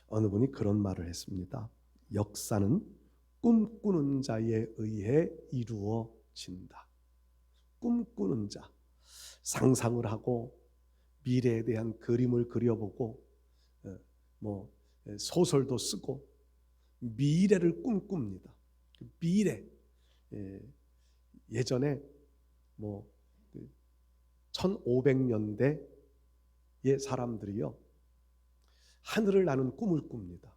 어느 분이 그런 말을 했습니다. 역사는 꿈꾸는 자에 의해 이루어진다. 꿈꾸는 자, 상상을 하고 미래에 대한 그림을 그려보고 뭐 소설도 쓰고 미래를 꿈꿉니다. 미래, 예전에 뭐 1500년대의 사람들이요, 하늘을 나는 꿈을 꿉니다.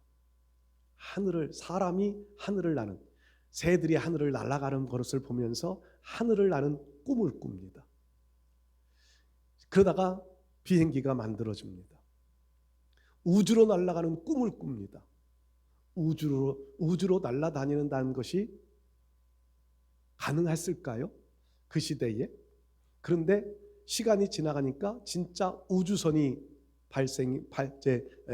사람이 하늘을 나는, 새들이 하늘을 날아가는 것을 보면서 하늘을 나는 꿈을 꿉니다. 그러다가 비행기가 만들어집니다. 우주로 날아가는 꿈을 꿉니다. 우주로 날아다니는다는 것이 가능했을까요? 그 시대에. 그런데 시간이 지나가니까 진짜 우주선이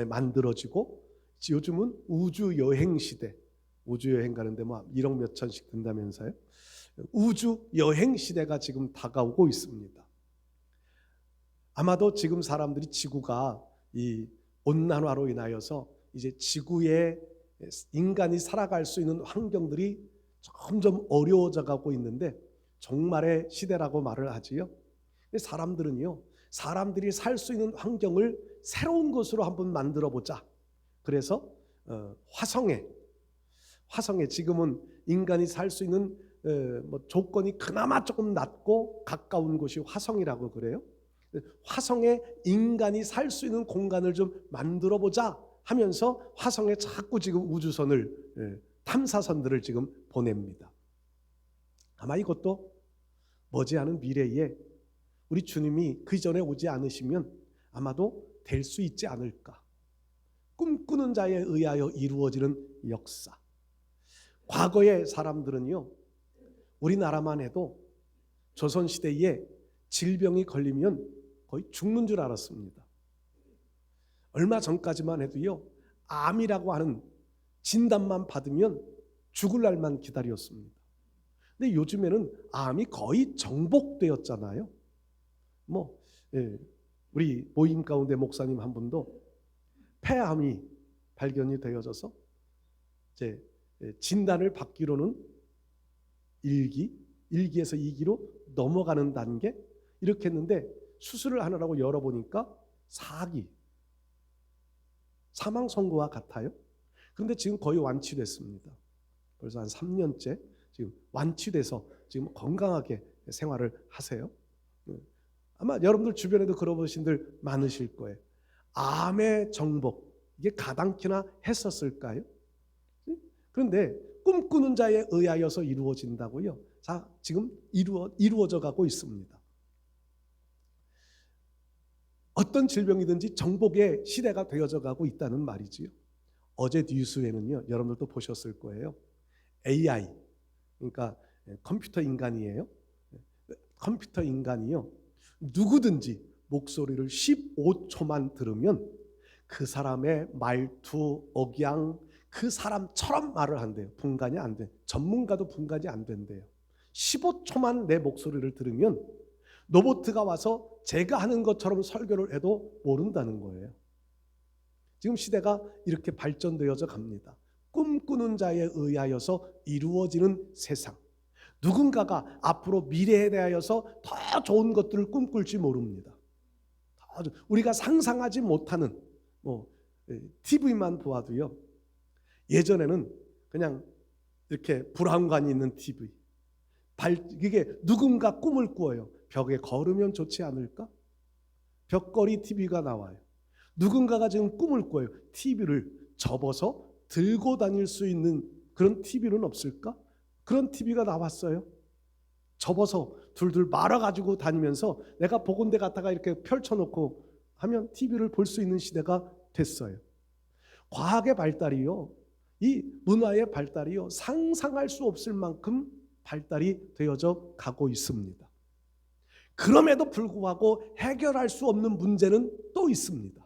만들어지고, 요즘은 우주 여행 시대, 우주 여행 가는데 뭐 1억 몇 천씩 든다면서요. 우주 여행 시대가 지금 다가오고 있습니다. 아마도 지금 사람들이 지구가 이 온난화로 인하여서 이제 지구에 인간이 살아갈 수 있는 환경들이 점점 어려워져 가고 있는데 종말의 시대라고 말을 하지요. 사람들은요, 사람들이 살 수 있는 환경을 새로운 것으로 한번 만들어 보자. 그래서 화성에 지금은 인간이 살 수 있는 조건이 그나마 조금 낮고 가까운 곳이 화성이라고 그래요. 화성에 인간이 살 수 있는 공간을 좀 만들어 보자 하면서 화성에 자꾸 지금 우주선을, 탐사선들을 지금 보냅니다. 아마 이것도 머지않은 미래에 우리 주님이 그 전에 오지 않으시면 아마도 될 수 있지 않을까. 꿈꾸는 자에 의하여 이루어지는 역사. 과거의 사람들은요, 우리나라만 해도 조선시대에 질병이 걸리면 거의 죽는 줄 알았습니다. 얼마 전까지만 해도요, 암이라고 하는 진단만 받으면 죽을 날만 기다렸습니다. 근데 요즘에는 암이 거의 정복되었잖아요. 우리 모임 가운데 목사님 한 분도 폐암이 발견이 되어져서 이제 진단을 받기로는 1기에서 2기로 넘어가는 단계 이렇게 했는데, 수술을 하느라고 열어보니까 4기, 사망 선고와 같아요. 그런데 지금 거의 완치됐습니다. 벌써 한 3년째 지금 완치돼서 지금 건강하게 생활을 하세요. 아마 여러분들 주변에도 그런 분들 많으실 거예요. 암의 정복, 이게 가당키나 했었을까요? 그런데 꿈꾸는 자에 의하여서 이루어진다고요. 자, 지금 이루어져 가고 있습니다. 어떤 질병이든지 정복의 시대가 되어져 가고 있다는 말이지요. 어제 뉴스에는요, 여러분들도 보셨을 거예요. AI, 그러니까 컴퓨터 인간이에요. 컴퓨터 인간이요, 누구든지 목소리를 15초만 들으면 그 사람의 말투, 억양, 그 사람처럼 말을 한대요. 분간이 안 돼. 전문가도 분간이 안 된대요. 15초만 내 목소리를 들으면 로봇가 와서 제가 하는 것처럼 설교를 해도 모른다는 거예요. 지금 시대가 이렇게 발전되어져 갑니다. 꿈꾸는 자에 의하여서 이루어지는 세상. 누군가가 앞으로 미래에 대하여서 더 좋은 것들을 꿈꿀지 모릅니다. 우리가 상상하지 못하는 TV만 보아도요, 예전에는 그냥 이렇게 브라운관이 있는 TV, 이게 누군가 꿈을 꾸어요. 벽에 걸으면 좋지 않을까? 벽걸이 TV가 나와요. 누군가가 지금 꿈을 꿔요. TV를 접어서 들고 다닐 수 있는 그런 TV는 없을까? 그런 TV가 나왔어요. 접어서 둘둘 말아가지고 다니면서 내가 보건대 갔다가 이렇게 펼쳐놓고 하면 TV를 볼 수 있는 시대가 됐어요. 과학의 발달이요, 이 문화의 발달이요, 상상할 수 없을 만큼 발달이 되어져 가고 있습니다. 그럼에도 불구하고 해결할 수 없는 문제는 또 있습니다.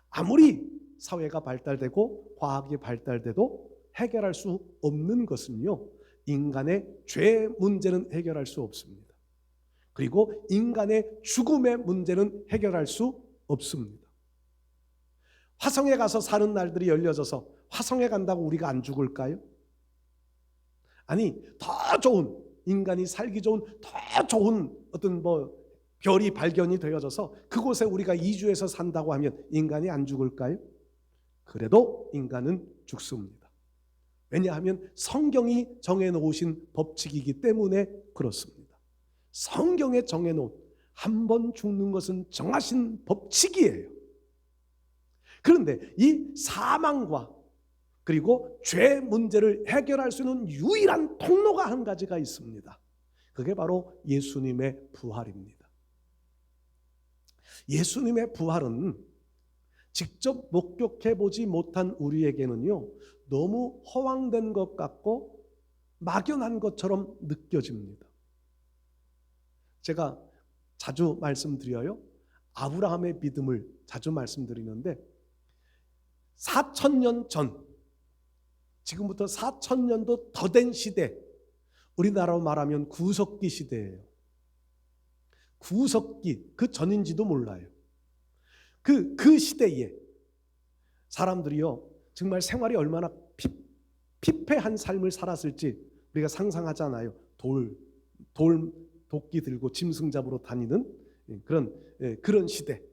아무리 사회가 발달되고 과학이 발달돼도 해결할 수 없는 것은요, 인간의 죄 문제는 해결할 수 없습니다. 그리고 인간의 죽음의 문제는 해결할 수 없습니다. 화성에 가서 사는 날들이 열려져서 화성에 간다고 우리가 안 죽을까요? 아니, 더 좋은, 인간이 살기 좋은 더 좋은 어떤 별이 발견이 되어져서 그곳에 우리가 이주해서 산다고 하면 인간이 안 죽을까요? 그래도 인간은 죽습니다. 왜냐하면 성경이 정해놓으신 법칙이기 때문에 그렇습니다. 성경에 정해놓은 한 번 죽는 것은 정하신 법칙이에요. 그런데 이 사망과 그리고 죄 문제를 해결할 수 있는 유일한 통로가 한 가지가 있습니다. 그게 바로 예수님의 부활입니다. 예수님의 부활은 직접 목격해보지 못한 우리에게는요, 너무 허황된 것 같고 막연한 것처럼 느껴집니다. 제가 자주 말씀드려요. 아브라함의 믿음을 자주 말씀드리는데 4,000년 전, 지금부터 4,000년도 더 된 시대, 우리나라로 말하면 구석기 시대예요. 구석기, 그 전인지도 몰라요. 그 시대에 사람들이요, 정말 생활이 얼마나 피폐한 삶을 살았을지 우리가 상상하잖아요. 도끼 들고 짐승 잡으러 다니는 그런 시대.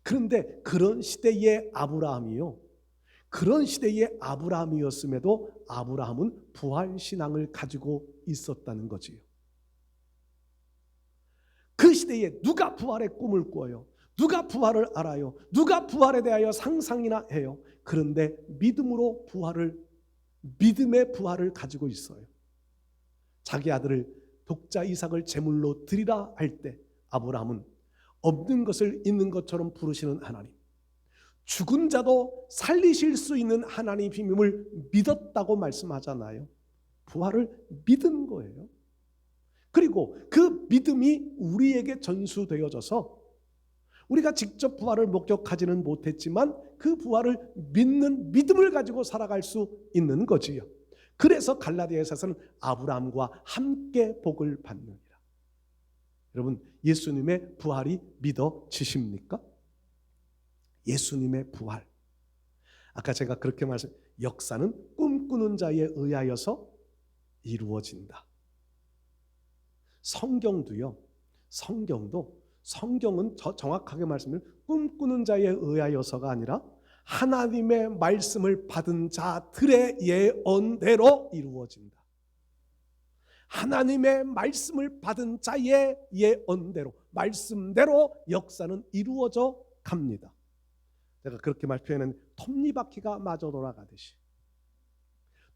그런데 그런 시대의 아브라함이요, 그런 시대의 아브라함이었음에도 아브라함은 부활 신앙을 가지고 있었다는 거지요. 그 시대에 누가 부활의 꿈을 꿔요? 누가 부활을 알아요? 누가 부활에 대하여 상상이나 해요? 그런데 믿음의 부활을 가지고 있어요. 자기 아들을 독자 이삭을 제물로 드리라 할 때 아브라함은 없는 것을 있는 것처럼 부르시는 하나님, 죽은 자도 살리실 수 있는 하나님의 비밀을 믿었다고 말씀하잖아요. 부활을 믿은 거예요. 그리고 그 믿음이 우리에게 전수되어져서 우리가 직접 부활을 목격하지는 못했지만 그 부활을 믿는 믿음을 가지고 살아갈 수 있는 거지요. 그래서 갈라디아서는 아브라함과 함께 복을 받느니라. 여러분, 예수님의 부활이 믿어지십니까? 예수님의 부활. 아까 제가 그렇게 역사는 꿈꾸는 자에 의하여서 이루어진다. 성경은 정확하게 말씀드리면 꿈꾸는 자에 의하여서가 아니라 하나님의 말씀을 받은 자들의 예언대로 이루어진다. 하나님의 말씀을 받은 자의 예언대로, 말씀대로 역사는 이루어져 갑니다. 제가 그렇게 표현하는 톱니바퀴가 마저 돌아가듯이,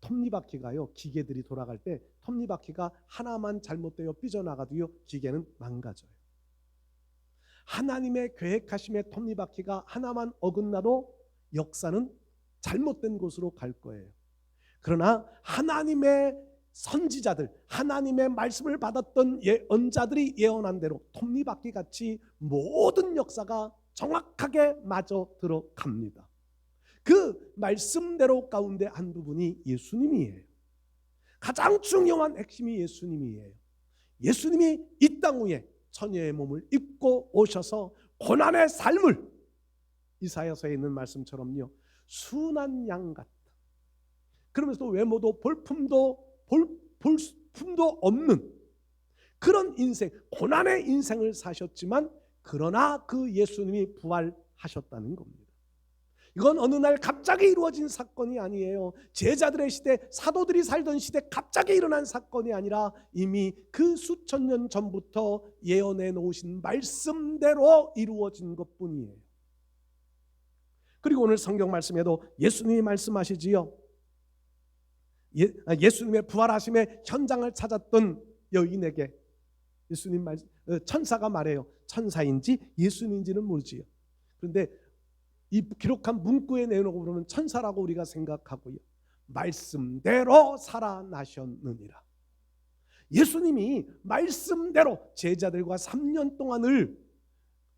톱니바퀴가요, 기계들이 돌아갈 때 톱니바퀴가 하나만 잘못되어 삐져나가도요, 기계는 망가져요. 하나님의 계획하심의 톱니바퀴가 하나만 어긋나도 역사는 잘못된 곳으로 갈 거예요. 그러나 하나님의 선지자들, 하나님의 말씀을 받았던 예언자들이 예언한 대로 톱니바퀴 같이 모든 역사가 정확하게 맞아 들어갑니다. 그 말씀대로 가운데 한 부분이 예수님이에요. 가장 중요한 핵심이 예수님이에요. 예수님이 이 땅 위에 처녀의 몸을 입고 오셔서 고난의 삶을, 이사야서에 있는 말씀처럼요, 순한 양 같다. 그러면서 외모도 볼품도 없는 그런 인생, 고난의 인생을 사셨지만 그러나 그 예수님이 부활하셨다는 겁니다. 이건 어느 날 갑자기 이루어진 사건이 아니에요. 제자들의 시대, 사도들이 살던 시대 갑자기 일어난 사건이 아니라 이미 그 수천 년 전부터 예언해 놓으신 말씀대로 이루어진 것뿐이에요. 그리고 오늘 성경 말씀에도 예수님이 말씀하시지요. 예수님의 부활하심의 현장을 찾았던 여인에게 천사가 말해요. 천사인지 예수님인지는 모르지요. 그런데 이 기록한 문구에 내놓고 보면 천사라고 우리가 생각하고요, 말씀대로 살아나셨느니라. 예수님이 말씀대로 제자들과 3년 동안을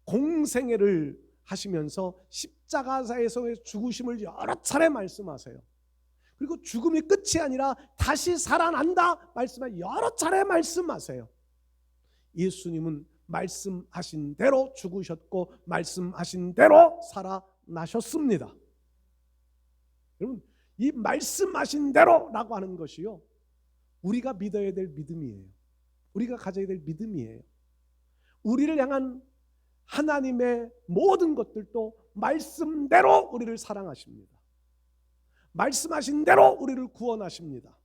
공생애를 하시면서 십자가에서의 죽으심을 여러 차례 말씀하세요. 그리고 죽음이 끝이 아니라 다시 살아난다 말씀을 여러 차례 말씀하세요. 예수님은 말씀하신 대로 죽으셨고 말씀하신 대로 살아나셨습니다. 여러분, 이 말씀하신 대로라고 하는 것이요, 우리가 믿어야 될 믿음이에요. 우리가 가져야 될 믿음이에요. 우리를 향한 하나님의 모든 것들도 말씀대로 우리를 사랑하십니다. 말씀하신 대로 우리를 구원하십니다.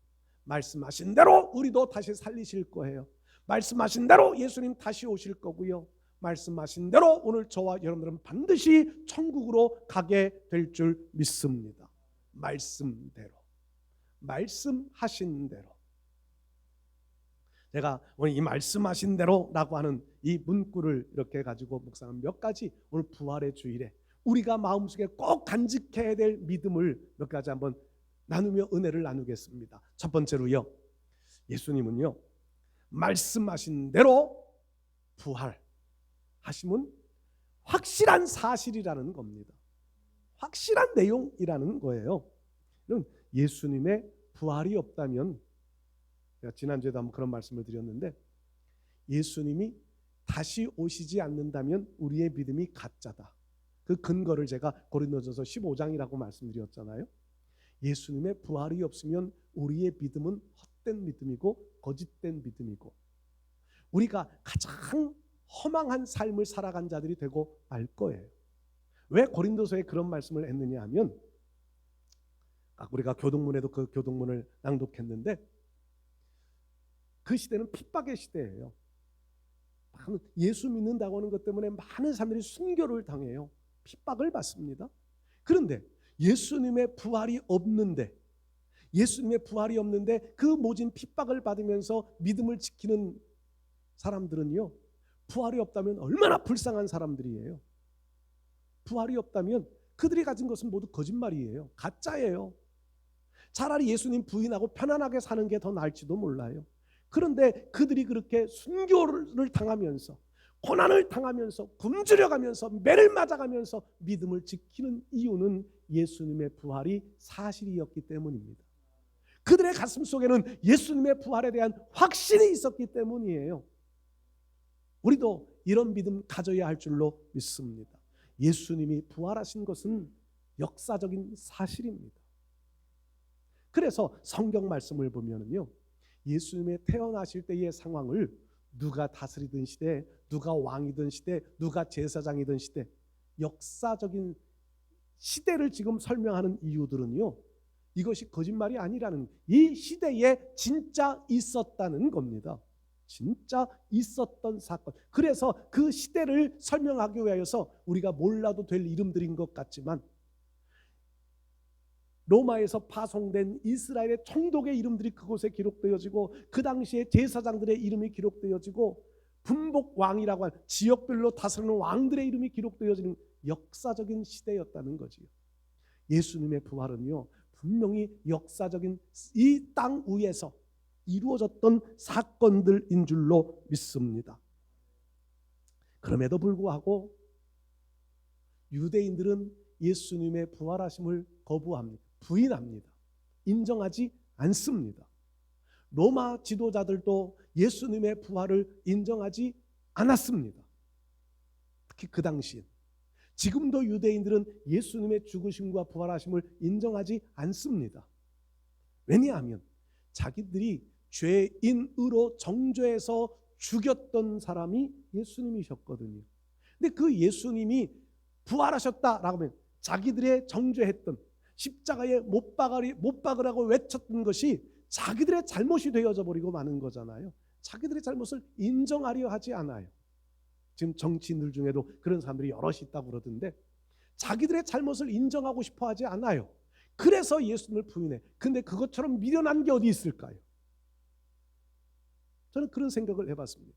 말씀하신 대로 우리도 다시 살리실 거예요. 말씀하신 대로 예수님 다시 오실 거고요. 말씀하신 대로 오늘 저와 여러분들은 반드시 천국으로 가게 될 줄 믿습니다. 말씀대로, 말씀하신 대로. 제가 오늘 이 말씀하신 대로라고 하는 이 문구를 이렇게 가지고 묵상한 몇 가지, 오늘 부활의 주일에 우리가 마음속에 꼭 간직해야 될 믿음을 몇 가지 한번 나누며 은혜를 나누겠습니다. 첫 번째로요, 예수님은요 말씀하신 대로 부활하심은 확실한 사실이라는 겁니다. 확실한 내용이라는 거예요. 예수님의 부활이 없다면, 제가 지난주에도 한번 그런 말씀을 드렸는데, 예수님이 다시 오시지 않는다면 우리의 믿음이 가짜다. 그 근거를 제가 고린도전서 15장이라고 말씀드렸잖아요. 예수님의 부활이 없으면 우리의 믿음은 헛된 믿음이고 거짓된 믿음이고, 우리가 가장 허망한 삶을 살아간 자들이 되고 말 거예요. 왜 고린도서에 그런 말씀을 했느냐 하면, 우리가 교동문에도 그 교동문을 낭독했는데, 그 시대는 핍박의 시대예요. 예수 믿는다고 하는 것 때문에 많은 사람들이 순교를 당해요. 핍박을 받습니다. 그런데 예수님의 부활이 없는데, 그 모진 핍박을 받으면서 믿음을 지키는 사람들은요, 부활이 없다면 얼마나 불쌍한 사람들이에요. 부활이 없다면 그들이 가진 것은 모두 거짓말이에요. 가짜예요. 차라리 예수님 부인하고 편안하게 사는 게 더 나을지도 몰라요. 그런데 그들이 그렇게 순교를 당하면서, 고난을 당하면서, 굶주려가면서, 매를 맞아가면서 믿음을 지키는 이유는 예수님의 부활이 사실이었기 때문입니다. 그들의 가슴 속에는 예수님의 부활에 대한 확신이 있었기 때문이에요. 우리도 이런 믿음 가져야 할 줄로 믿습니다. 예수님이 부활하신 것은 역사적인 사실입니다. 그래서 성경 말씀을 보면요, 예수님의 태어나실 때의 상황을 누가 다스리던 시대, 누가 왕이든 시대, 누가 제사장이든 시대, 역사적인 시대를 지금 설명하는 이유들은요, 이것이 거짓말이 아니라는, 이 시대에 진짜 있었다는 겁니다. 진짜 있었던 사건. 그래서 그 시대를 설명하기 위하여서 우리가 몰라도 될 이름들인 것 같지만, 로마에서 파송된 이스라엘의 총독의 이름들이 그곳에 기록되어지고, 그 당시에 제사장들의 이름이 기록되어지고, 분복왕이라고 하는 지역별로 다스리는 왕들의 이름이 기록되어지는 역사적인 시대였다는 거지요. 예수님의 부활은요, 분명히 역사적인 이 땅 위에서 이루어졌던 사건들인 줄로 믿습니다. 그럼에도 불구하고 유대인들은 예수님의 부활하심을 거부합니다. 부인합니다. 인정하지 않습니다. 로마 지도자들도 예수님의 부활을 인정하지 않았습니다. 특히 그 당시엔. 지금도 유대인들은 예수님의 죽으심과 부활하심을 인정하지 않습니다. 왜냐하면 자기들이 죄인으로 정죄해서 죽였던 사람이 예수님이셨거든요. 근데 그 예수님이 부활하셨다라고 하면 자기들의 정죄했던, 십자가에 못 박으라고 외쳤던 것이 자기들의 잘못이 되어져 버리고 마는 거잖아요. 자기들의 잘못을 인정하려 하지 않아요. 지금 정치인들 중에도 그런 사람들이 여럿이 있다고 그러던데, 자기들의 잘못을 인정하고 싶어 하지 않아요. 그래서 예수님을 부인해. 근데 그것처럼 미련한 게 어디 있을까요? 저는 그런 생각을 해봤습니다.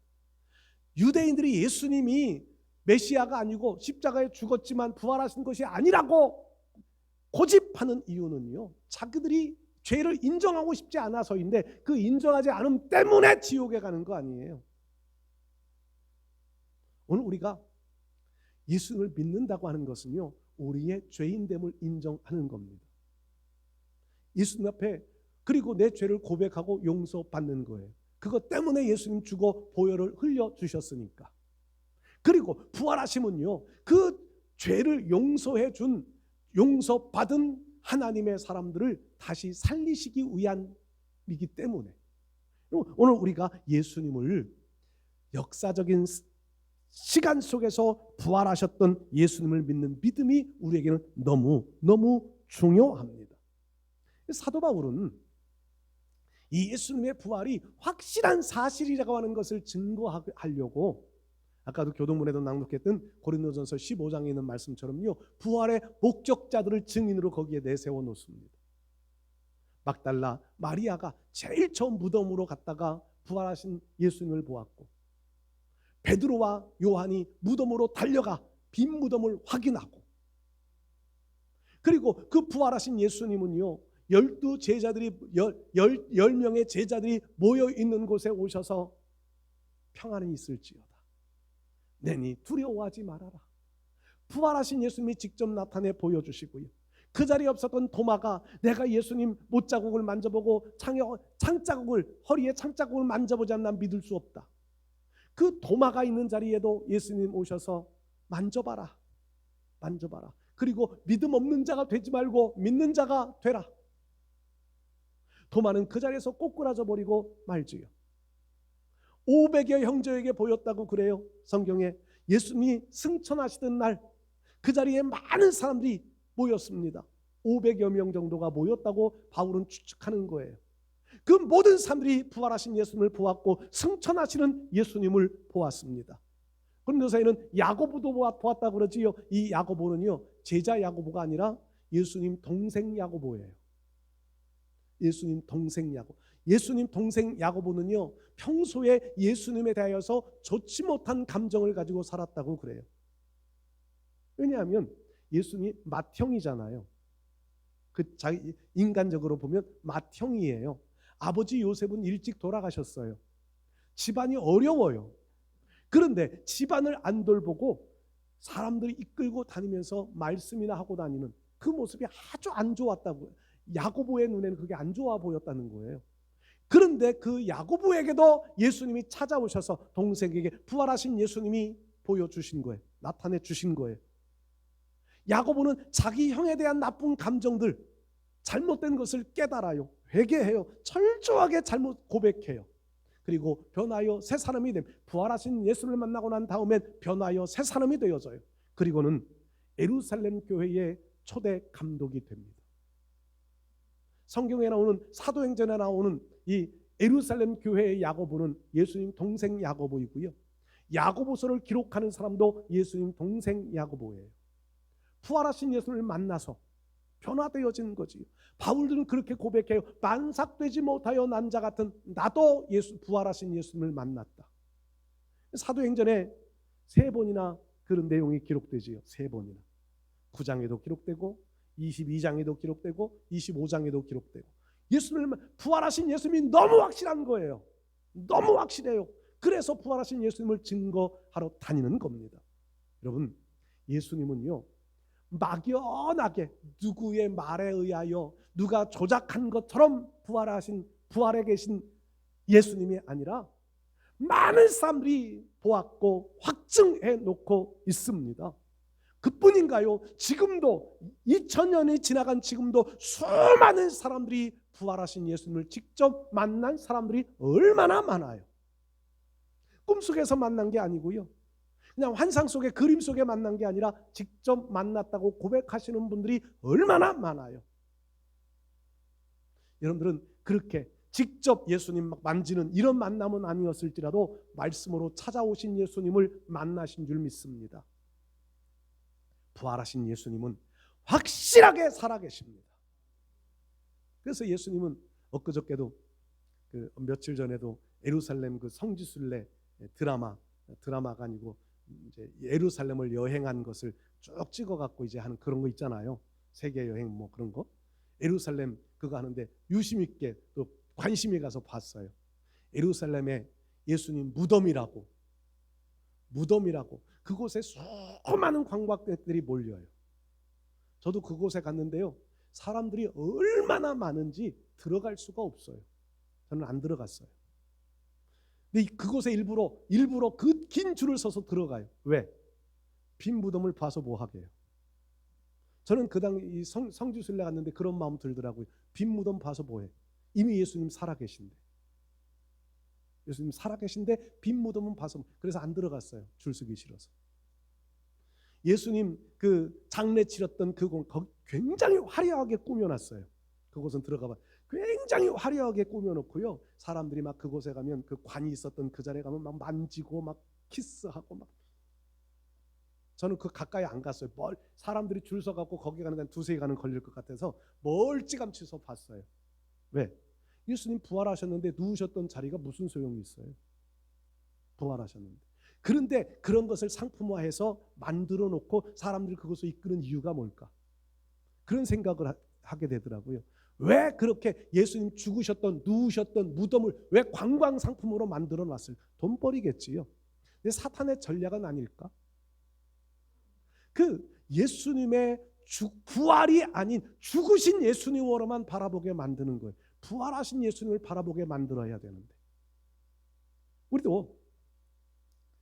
유대인들이 예수님이 메시아가 아니고 십자가에 죽었지만 부활하신 것이 아니라고 고집하는 이유는요, 자기들이 죄를 인정하고 싶지 않아서인데, 그 인정하지 않음 때문에 지옥에 가는 거 아니에요. 오늘 우리가 예수님을 믿는다고 하는 것은요, 우리의 죄인됨을 인정하는 겁니다. 예수님 앞에, 그리고 내 죄를 고백하고 용서받는 거예요. 그것 때문에 예수님 죽어 보혈을 흘려주셨으니까. 그리고 부활하심은요, 그 죄를 용서받은 하나님의 사람들을 다시 살리시기 위함이기 때문에 오늘 우리가 예수님을 역사적인 시간 속에서 부활하셨던 예수님을 믿는 믿음이 우리에게는 너무 중요합니다. 사도 바울은 이 예수님의 부활이 확실한 사실이라고 하는 것을 증거하려고 아까도 교동문에도 낭독했던 고린도전서 15장에 있는 말씀처럼요, 부활의 목격자들을 증인으로 거기에 내세워 놓습니다. 막달라 마리아가 제일 처음 무덤으로 갔다가 부활하신 예수님을 보았고, 베드로와 요한이 무덤으로 달려가 빈 무덤을 확인하고, 그리고 그 부활하신 예수님은요 10명의 제자들이 모여 있는 곳에 오셔서 평안이 있을지어다, 내니 두려워하지 말아라. 부활하신 예수님이 직접 나타내 보여주시고요, 그 자리에 없었던 도마가 내가 예수님 못자국을 만져보고 허리에 창자국을 만져보지 않으면 믿을 수 없다. 그 도마가 있는 자리에도 예수님 오셔서 만져봐라. 그리고 믿음 없는 자가 되지 말고 믿는 자가 되라. 도마는 그 자리에서 꼬꾸라져 버리고 말지요. 500여 형제에게 보였다고 그래요. 성경에 예수님이 승천하시던 날 그 자리에 많은 사람들이 모였습니다. 500여 명 정도가 모였다고 바울은 추측하는 거예요. 그 모든 사람들이 부활하신 예수님을 보았고 승천하시는 예수님을 보았습니다. 고린도서에는 야고보도 보았다고 그러지요. 이 야고보는요 제자 야고보가 아니라 예수님 동생 야고보예요. 예수님 동생 야고보는요 평소에 예수님에 대하여서 좋지 못한 감정을 가지고 살았다고 그래요. 왜냐하면 예수님이 맏형이잖아요. 자기 인간적으로 보면 맏형이에요. 아버지 요셉은 일찍 돌아가셨어요. 집안이 어려워요. 그런데 집안을 안 돌보고 사람들이 이끌고 다니면서 말씀이나 하고 다니는 그 모습이 아주 안 좋았다고요. 야고보의 눈에는 그게 안 좋아 보였다는 거예요. 그런데 그 야고보에게도 예수님이 찾아오셔서 동생에게 부활하신 예수님이 보여주신 거예요. 나타내 주신 거예요. 야고보는 자기 형에 대한 나쁜 감정들, 잘못된 것을 깨달아요. 회개해요. 철저하게 잘못 고백해요. 그리고 변하여 새 사람이 됩니다. 부활하신 예수를 만나고 난 다음엔 변하여 새 사람이 되어져요. 그리고는 예루살렘 교회의 초대 감독이 됩니다. 성경에 나오는 사도행전에 나오는 이 예루살렘 교회의 야고보는 예수님 동생 야고보이고요. 야고보서를 기록하는 사람도 예수님 동생 야고보예요. 부활하신 예수를 만나서 변화되어진 거지요. 바울들은 그렇게 고백해요. 만삭되지 못하여 난 자 같은 나도 부활하신 예수님을 만났다. 사도행전에 3번이나 그런 내용이 기록되지요. 3번이나 9장에도 기록되고 22장에도 기록되고 25장에도 기록되고, 부활하신 예수님이 너무 확실한 거예요. 너무 확실해요. 그래서 부활하신 예수님을 증거하러 다니는 겁니다. 여러분, 예수님은요 막연하게 누구의 말에 의하여 누가 조작한 것처럼 부활에 계신 예수님이 아니라 많은 사람들이 보았고 확증해 놓고 있습니다. 그뿐인가요? 지금도 2000년이 지나간 지금도 수많은 사람들이 부활하신 예수님을 직접 만난 사람들이 얼마나 많아요. 꿈속에서 만난 게 아니고요, 그냥 환상 속에 그림 속에 만난 게 아니라 직접 만났다고 고백하시는 분들이 얼마나 많아요. 여러분들은 그렇게 직접 예수님 만지는 이런 만남은 아니었을지라도 말씀으로 찾아오신 예수님을 만나신 줄 믿습니다. 부활하신 예수님은 확실하게 살아계십니다. 그래서 예수님은 엊그저께도 며칠 전에도 예루살렘 그 성지순례 드라마가 아니고 이제 예루살렘을 여행한 것을 쭉 찍어갖고 이제 하는 그런 거 있잖아요. 세계 여행 뭐 그런 거. 예루살렘 그거 하는데 유심 있게 또 관심이 가서 봤어요. 예루살렘에 예수님 무덤이라고 그곳에 수많은 관광객들이 몰려요. 저도 그곳에 갔는데요, 사람들이 얼마나 많은지 들어갈 수가 없어요. 저는 안 들어갔어요. 근데 그곳에 일부러 그 긴 줄을 서서 들어가요. 왜? 빈 무덤을 봐서 뭐 하게요? 저는 그 당 이 성지순례 갔는데 그런 마음 들더라고요. 빈 무덤 봐서 뭐해? 이미 예수님 살아계신데. 예수님 살아계신데 빈 무덤은 봐서 그래서 안 들어갔어요. 줄 서기 싫어서. 예수님 그 장례 치렀던 거기 굉장히 화려하게 꾸며놨어요. 그곳은 들어가봐. 굉장히 화려하게 꾸며놓고요. 사람들이 막 그곳에 가면 그 관이 있었던 그 자리에 가면 막 만지고 막 키스하고 막. 저는 그 가까이 안 갔어요. 사람들이 줄 서갖고 거기 가는 한 두세 시간은 걸릴 것 같아서 멀찌감치서 봤어요. 왜? 예수님 부활하셨는데 누우셨던 자리가 무슨 소용이 있어요? 부활하셨는데. 그런데 그런 것을 상품화해서 만들어 놓고 사람들이 그것을 이끄는 이유가 뭘까? 그런 생각을 하게 되더라고요. 왜 그렇게 예수님 죽으셨던 누우셨던 무덤을 왜 관광 상품으로 만들어 놨을까? 돈벌이겠지요. 근데 사탄의 전략은 아닐까? 그 예수님의 부활이 아닌 죽으신 예수님으로만 바라보게 만드는 거예요. 부활하신 예수님을 바라보게 만들어야 되는데.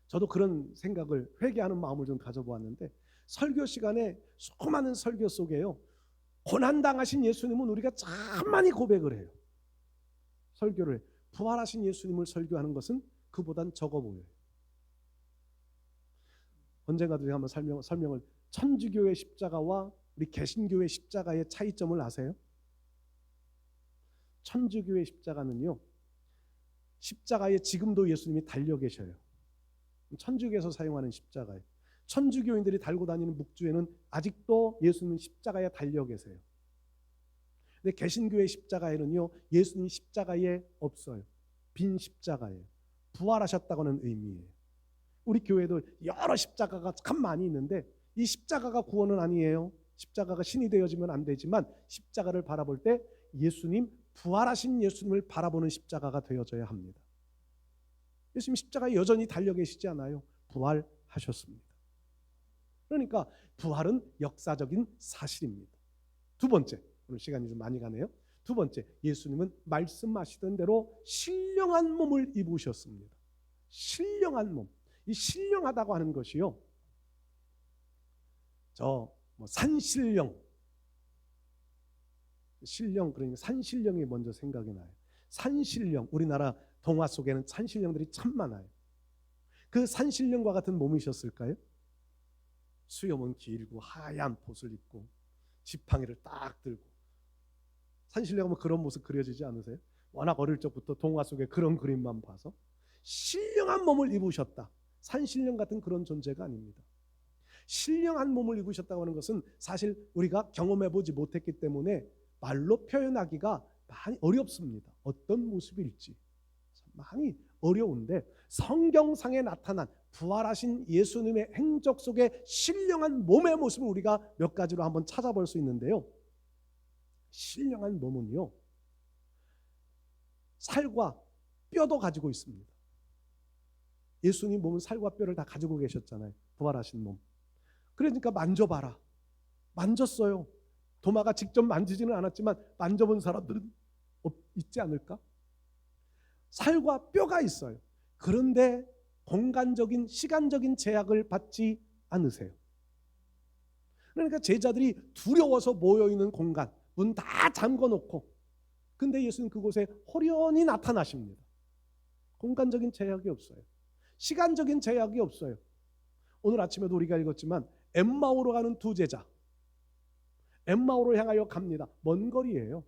저도 그런 생각을 회개하는 마음을 좀 가져보았는데 설교 시간에 수많은 설교 속에요. 고난당하신 예수님은 우리가 참 많이 고백을 해요. 설교를. 부활하신 예수님을 설교하는 것은 그보단 적어 보여요. 언젠가도 제가 한번 설명을 천주교의 십자가와 우리 개신교의 십자가의 차이점을 아세요? 천주교의 십자가는요. 십자가에 지금도 예수님이 달려 계셔요. 천주교에서 사용하는 십자가예요. 천주교인들이 달고 다니는 묵주에는 아직도 예수님은 십자가에 달려 계세요. 근데 개신교의 십자가에는요. 예수님 십자가에 없어요. 빈 십자가예요. 부활하셨다고는 의미예요. 우리 교회도 여러 십자가가 참 많이 있는데 이 십자가가 구원은 아니에요. 십자가가 신이 되어지면 안 되지만 십자가를 바라볼 때 예수님 부활하신 예수님을 바라보는 십자가가 되어져야 합니다. 예수님 십자가에 여전히 달려 계시지 않아요. 부활하셨습니다. 그러니까 부활은 역사적인 사실입니다. 두 번째, 오늘 시간이 좀 많이 가네요. 두 번째, 예수님은 말씀하시던 대로 신령한 몸을 입으셨습니다. 신령한 몸. 이 신령하다고 하는 것이요. 산신령. 신령 그러니까 산신령이 먼저 생각이 나요. 산신령. 우리나라 동화 속에는 산신령들이 참 많아요. 그 산신령과 같은 몸이셨을까요? 수염은 길고 하얀 봇을 입고 지팡이를 딱 들고. 산신령은 그런 모습 그려지지 않으세요? 워낙 어릴 적부터 동화 속에 그런 그림만 봐서. 신령한 몸을 입으셨다. 산신령 같은 그런 존재가 아닙니다. 신령한 몸을 입으셨다고 하는 것은 사실 우리가 경험해보지 못했기 때문에 말로 표현하기가 많이 어렵습니다. 어떤 모습일지 많이 어려운데 성경상에 나타난 부활하신 예수님의 행적 속에 신령한 몸의 모습을 우리가 몇 가지로 한번 찾아볼 수 있는데요. 신령한 몸은요, 살과 뼈도 가지고 있습니다. 예수님 몸은 살과 뼈를 다 가지고 계셨잖아요. 부활하신 몸. 그러니까 만져봐라. 만졌어요. 도마가 직접 만지지는 않았지만 만져본 사람들은 있지 않을까? 살과 뼈가 있어요. 그런데 공간적인 시간적인 제약을 받지 않으세요. 그러니까 제자들이 두려워서 모여있는 공간, 문 다 잠궈놓고, 근데 예수님 그곳에 호련히 나타나십니다. 공간적인 제약이 없어요. 시간적인 제약이 없어요. 오늘 아침에도 우리가 읽었지만 엠마오로 가는 두 제자, 엠마오로 향하여 갑니다. 먼 거리예요.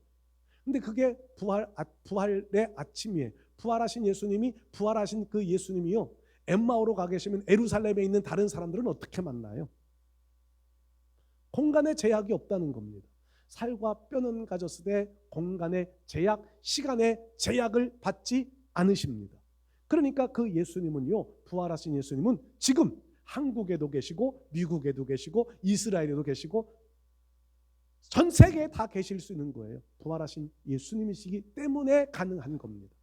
근데 그게 부활의 아침이에요. 부활하신 예수님이, 부활하신 그 예수님이요, 엠마오로 가 계시면 예루살렘에 있는 다른 사람들은 어떻게 만나요? 공간의 제약이 없다는 겁니다. 살과 뼈는 가졌으되 공간의 제약, 시간의 제약을 받지 않으십니다. 그러니까 그 예수님은요, 부활하신 예수님은 지금 한국에도 계시고 미국에도 계시고 이스라엘에도 계시고 전 세계에 다 계실 수 있는 거예요. 부활하신 예수님이시기 때문에 가능한 겁니다.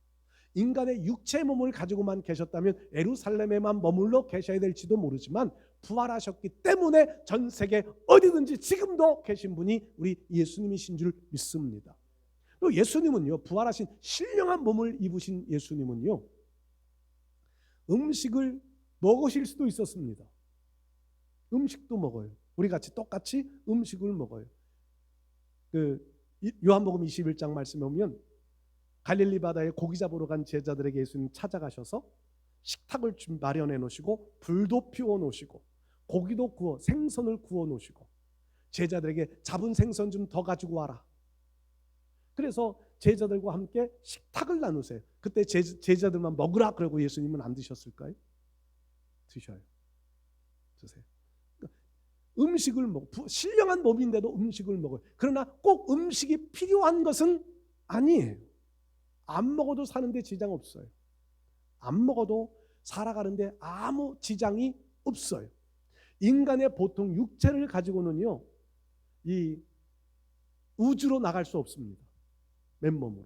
인간의 육체 몸을 가지고만 계셨다면 예루살렘에만 머물러 계셔야 될지도 모르지만 부활하셨기 때문에 전 세계 어디든지 지금도 계신 분이 우리 예수님이신 줄 믿습니다. 또 예수님은요, 부활하신 신령한 몸을 입으신 예수님은요, 음식을 먹으실 수도 있었습니다. 음식도 먹어요. 우리 같이 똑같이 음식을 먹어요. 요한복음 21장 말씀에 보면 갈릴리 바다에 고기 잡으러 간 제자들에게 예수님 찾아가셔서 식탁을 마련해 놓으시고 불도 피워 놓으시고 고기도 구워 생선을 구워 놓으시고 제자들에게 잡은 생선 좀 더 가지고 와라. 그래서 제자들과 함께 식탁을 나누세요. 그때 제자들만 먹으라 그러고 예수님은 안 드셨을까요? 드셔요. 드세요. 음식을 먹고 신령한 몸인데도 음식을 먹어요. 그러나 꼭 음식이 필요한 것은 아니에요. 안 먹어도 사는데 지장 없어요. 안 먹어도 살아가는데 아무 지장이 없어요. 인간의 보통 육체를 가지고는요, 이 우주로 나갈 수 없습니다. 맨몸으로.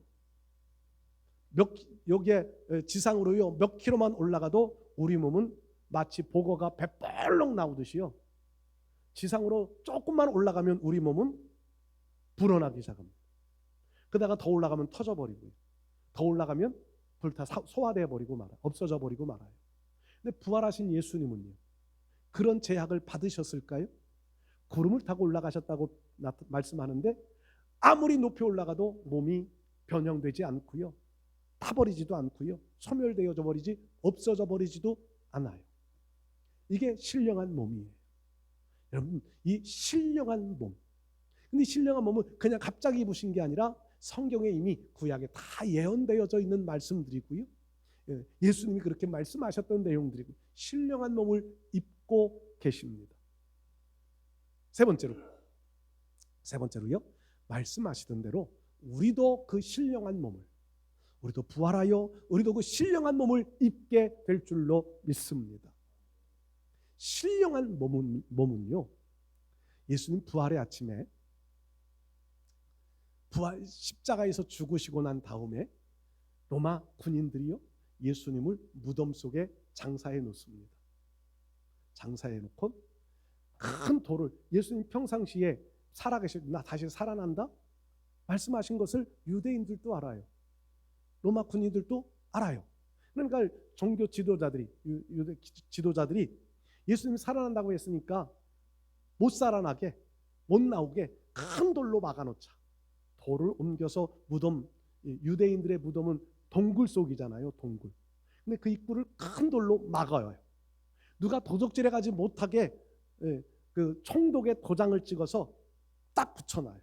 여기에 지상으로요 몇 킬로만 올라가도 우리 몸은 마치 보거가 배뻘록 나오듯이요. 지상으로 조금만 올라가면 우리 몸은 불어나기 시작합니다. 그러다가 더 올라가면 터져버리고요. 더 올라가면 불타 소화되어 버리고 말아요. 없어져 버리고 말아요. 근데 부활하신 예수님은요, 그런 제약을 받으셨을까요? 구름을 타고 올라가셨다고 말씀하는데 아무리 높이 올라가도 몸이 변형되지 않고요. 타버리지도 않고요. 소멸되어져 버리지 없어져 버리지도 않아요. 이게 신령한 몸이에요. 여러분, 이 신령한 몸. 근데 신령한 몸은 그냥 갑자기 입으신 게 아니라 성경에 이미 구약에 다 예언되어져 있는 말씀들이고요. 예수님이 그렇게 말씀하셨던 내용들이고 신령한 몸을 입고 계십니다. 세 번째로요. 말씀하시던 대로 우리도 그 신령한 몸을 우리도 부활하여 우리도 그 신령한 몸을 입게 될 줄로 믿습니다. 신령한 몸은요. 예수님 부활의 아침에 부활 십자가에서 죽으시고 난 다음에 로마 군인들이요 예수님을 무덤 속에 장사해 놓습니다. 장사해 놓고 큰 돌을 예수님 평상시에 살아계실 나 다시 살아난다 말씀하신 것을 유대인들도 알아요. 로마 군인들도 알아요. 그러니까 종교 지도자들이 유대 지도자들이 예수님이 살아난다고 했으니까 못 살아나게 못 나오게 큰 돌로 막아놓자. 돌을 옮겨서 무덤 유대인들의 무덤은 동굴 속이잖아요. 동굴. 근데 그 입구를 큰 돌로 막아요. 누가 도적질해 가지 못하게 그 총독의 도장을 찍어서 딱 붙여놔요.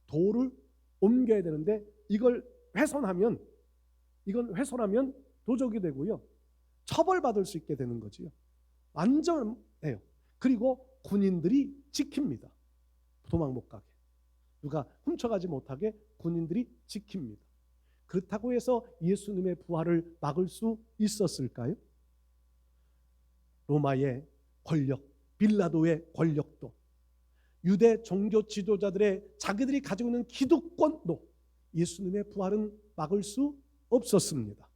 돌을 옮겨야 되는데 이건 훼손하면 도적이 되고요. 처벌받을 수 있게 되는 거지요. 완전해요. 그리고 군인들이 지킵니다. 도망 못 가게. 누가 훔쳐가지 못하게 군인들이 지킵니다. 그렇다고 해서 예수님의 부활을 막을 수 있었을까요? 로마의 권력, 빌라도의 권력도, 유대 종교 지도자들의 자기들이 가지고 있는 기득권도 예수님의 부활은 막을 수 없었습니다.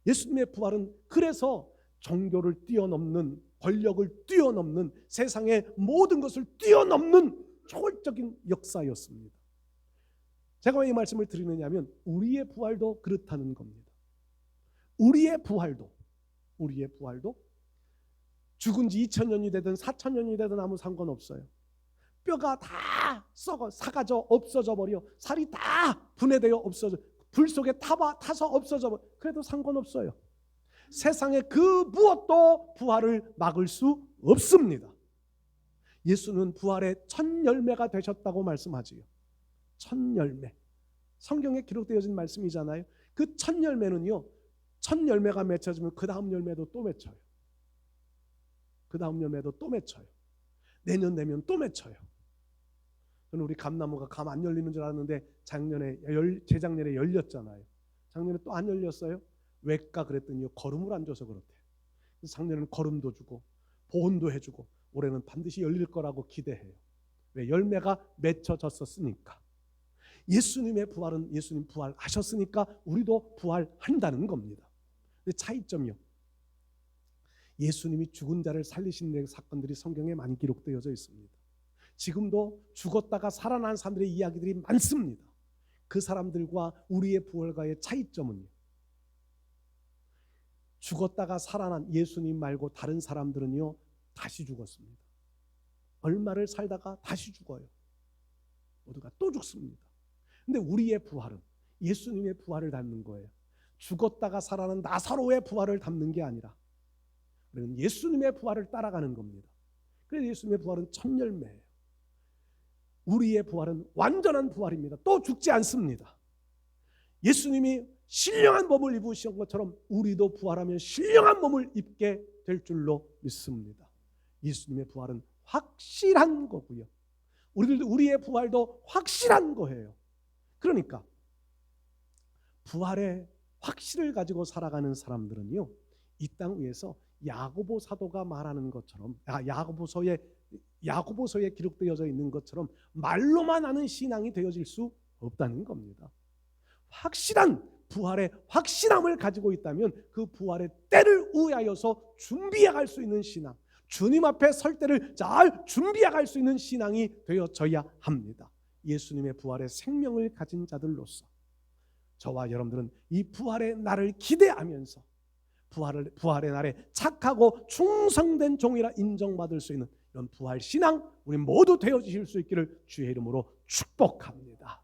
예수님의 부활은 그래서 종교를 뛰어넘는 권력을 뛰어넘는 세상의 모든 것을 뛰어넘는 초월적인 역사였습니다. 제가 왜 이 말씀을 드리느냐 하면 우리의 부활도 그렇다는 겁니다. 우리의 부활도 죽은 지 2000년이 되든 4000년이 되든 아무 상관없어요. 뼈가 다 썩어 사가져 없어져 버려. 살이 다 분해되어 없어져 불 속에 타서 없어져 버려. 그래도 상관없어요. 세상에 그 무엇도 부활을 막을 수 없습니다. 예수는 부활의 첫 열매가 되셨다고 말씀하지요. 첫 열매. 성경에 기록되어진 말씀이잖아요. 그 첫 열매는요. 첫 열매가 맺혀지면 그 다음 열매도 또 맺혀요. 그 다음 열매도 또 맺혀요. 내년 되면 또 맺혀요. 저는 우리 감나무가 감 안 열리는 줄 알았는데 재작년에 열렸잖아요. 작년에 또 안 열렸어요. 왜까 그랬더니 거름을 안 줘서 그렇대요. 작년에는 거름도 주고 보온도 해주고 올해는 반드시 열릴 거라고 기대해요. 왜? 열매가 맺혀졌었으니까. 예수님의 부활은 예수님 부활하셨으니까 우리도 부활한다는 겁니다. 근데 차이점이요. 예수님이 죽은 자를 살리신 사건들이 성경에 많이 기록되어져 있습니다. 지금도 죽었다가 살아난 사람들의 이야기들이 많습니다. 그 사람들과 우리의 부활과의 차이점은요. 죽었다가 살아난 예수님 말고 다른 사람들은요. 다시 죽었습니다. 얼마를 살다가 다시 죽어요. 모두가 또 죽습니다. 근데 우리의 부활은 예수님의 부활을 닮는 거예요. 죽었다가 살아난 나사로의 부활을 닮는 게 아니라 우리는 예수님의 부활을 따라가는 겁니다. 그래서 예수님의 부활은 첫 열매예요. 우리의 부활은 완전한 부활입니다. 또 죽지 않습니다. 예수님이 신령한 몸을 입으신 것처럼 우리도 부활하면 신령한 몸을 입게 될 줄로 믿습니다. 예수님의 부활은 확실한 거고요. 우리의 부활도 확실한 거예요. 그러니까 부활의 확실을 가지고 살아가는 사람들은요, 이 땅 위에서 야고보 사도가 말하는 것처럼, 야고보서에 기록되어져 있는 것처럼 말로만 하는 신앙이 되어질 수 없다는 겁니다. 확실한 부활의 확신함을 가지고 있다면 그 부활의 때를 위하여서 준비해 갈 수 있는 신앙, 주님 앞에 설 때를 잘 준비해 갈 수 있는 신앙이 되어져야 합니다. 예수님의 부활의 생명을 가진 자들로서 저와 여러분들은 이 부활의 날을 기대하면서 부활의 날에 착하고 충성된 종이라 인정받을 수 있는 이런 부활 신앙 우리 모두 되어지실 수 있기를 주의 이름으로 축복합니다.